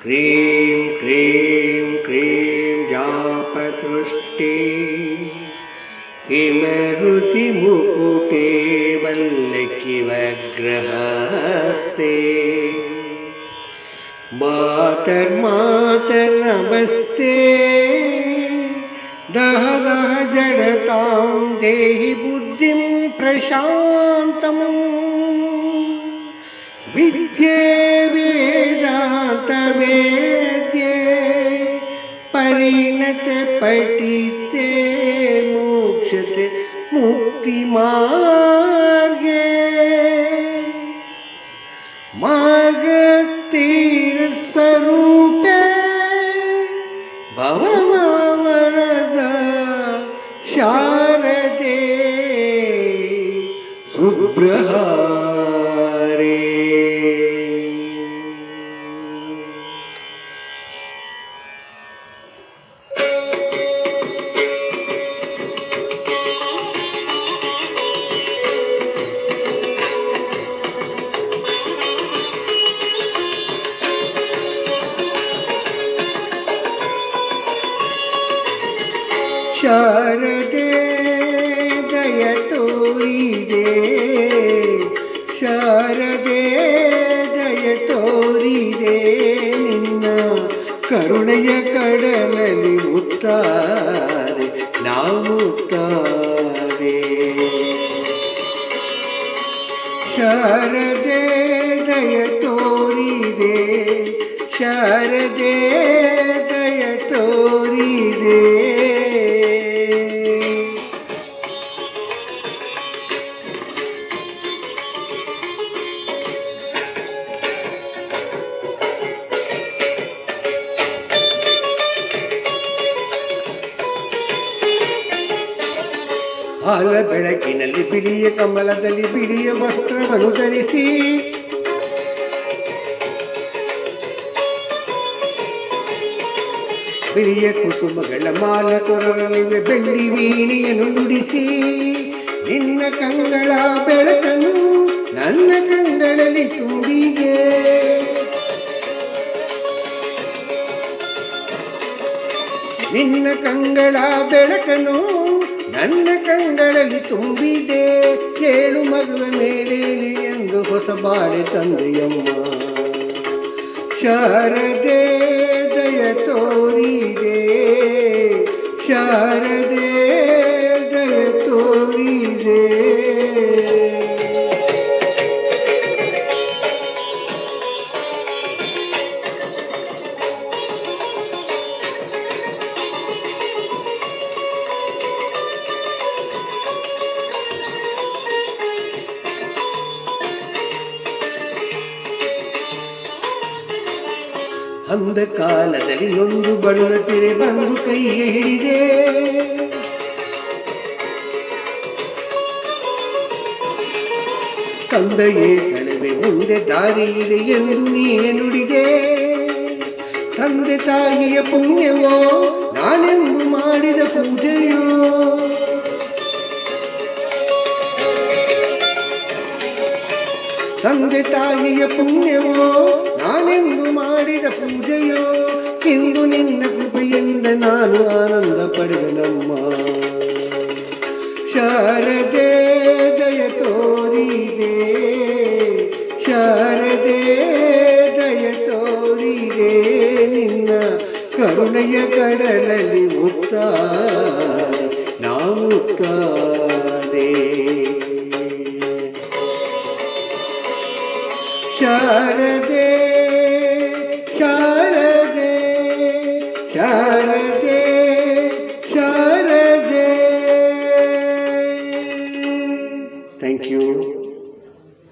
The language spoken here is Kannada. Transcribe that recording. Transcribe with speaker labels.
Speaker 1: ಕ್ರೀಂ ಕ್ರೀಂ ಕ್ರೀಂ ಜಾಪತೃಷ್ಟೇ ಹಿಮರುಚಿ ಮುಕುಟೇ ವಲ್ಲಕಿವಗ್ರಹಸ್ತೆ ಮಾತರ್ಮಾತರ್ ನಮಸ್ತೆ ದಹ ದಹ ಜಡತಾಂ ದೇಹಿ ಬುದ್ಧಿಂ ಪ್ರಶಾಂತಂ ವಿದ್ಯೆ ವೇದಾಂತ ವೇದ್ಯೆ ಪರಿಣತೆ ಪಠಿತೆ ಮೋಕ್ಷತೆ ಮುಕ್ತಿ ಮಾರ್ಗೆ ಮಾರ್ಗತೀರ ಸ್ವರೂಪೆ ಭವವರದ ಶಾರದೆ ಸುಬ್ರಹಾರೇ. ಶಾರದೆ ದಯ ತೋರಿದೆ, ಶಾರದೆ ದಯ ತೋರಿದೆ, ನಿನ್ನ ಕರುಣೆಯ ಕಡಲಲ್ಲಿ ಮುತ್ತಾರೆ ನಾವು ಮುತ್ತಾರೆ. ಶಾರದೆ ದಯ ತೋರಿದೆ, ಶಾರದೆ ದಯ ತೋರಿದೆ. ಹಾಲ ಬೆಳಕಿನಲ್ಲಿ ಬಿಳಿಯ ಕಮಲದಲ್ಲಿ ಬಿಳಿಯ ವಸ್ತ್ರವನ್ನು ಧರಿಸಿ, ಬಿಳಿಯ ಕುಸುಮಗಳ ಮಾಲ ಕೊರಳಿವೆ ಬೆಳ್ಳಿ ವೀಣೆಯನ್ನು ನುಡಿಸಿ, ನಿನ್ನ ಕಂಗಳ ಬೆಳಕನ್ನು ನನ್ನ ಕಂಗಳಲ್ಲಿ ತುಂಬಿದೆ. ನಿನ್ನ ಕಂಗಳ ಬೆಳಕನ್ನು ನನ್ನ ಕಂಗಳಲ್ಲಿ ತುಂಬಿದೆ. ಕೇಳು ಮಗುವ ಮೇಲೆ ಎಂದು ಹೊಸ ಬಾಳೆ ತಂದೆಯಮ್ಮ. ಶಾರದೆ ದಯ ತೋರಿದೆ, ಶಾರದೆ ದಯ ತೋರಿದೆ. ಅಂದ ಕಾಲದಲ್ಲಿ ನೊಂದು ಬಳುತ್ತಿರೆ ಬಂದು ಕೈಗೆ ಹಿಡಿದೆ, ತಂದೆಯೇ ಕಳವೆ ಮುಂದೆ ದಾರಿ ಇದೆ ಎಂದು ನೀನೆ ನುಡಿದೆ. ತಂದೆ ತಾಯಿಯ ಪುಣ್ಯವೋ ನಾನೆಂದು ಮಾಡಿದ ಪೂಜೆಯೋ, ತಂದೆ ತಾಯಿಯ ಪುಣ್ಯವೋ ನಾನೆಂದು ಮಾಡಿದ ಪೂಜೆಯೋ. ಇಂದು ನಿನ್ನ ಕೃಪೆಯಿಂದ ನಾನು ಆನಂದ ಪಡೆದ ನಮ್ಮ. ಶಾರದೆ ದಯ ತೋರಿದೆ, ಶಾರದೆ ದಯ ತೋರಿದೆ, ನಿನ್ನ ಕರುಣೆಯ ಕಡಲಲ್ಲಿ ಮುತ್ತಾರೆ ನಾವು ಮುತ್ತಾರೆ. ಶಾರದೆ ಶಾರದೆ ಶಾರದೆ ಶಾರದೆ. Thank you.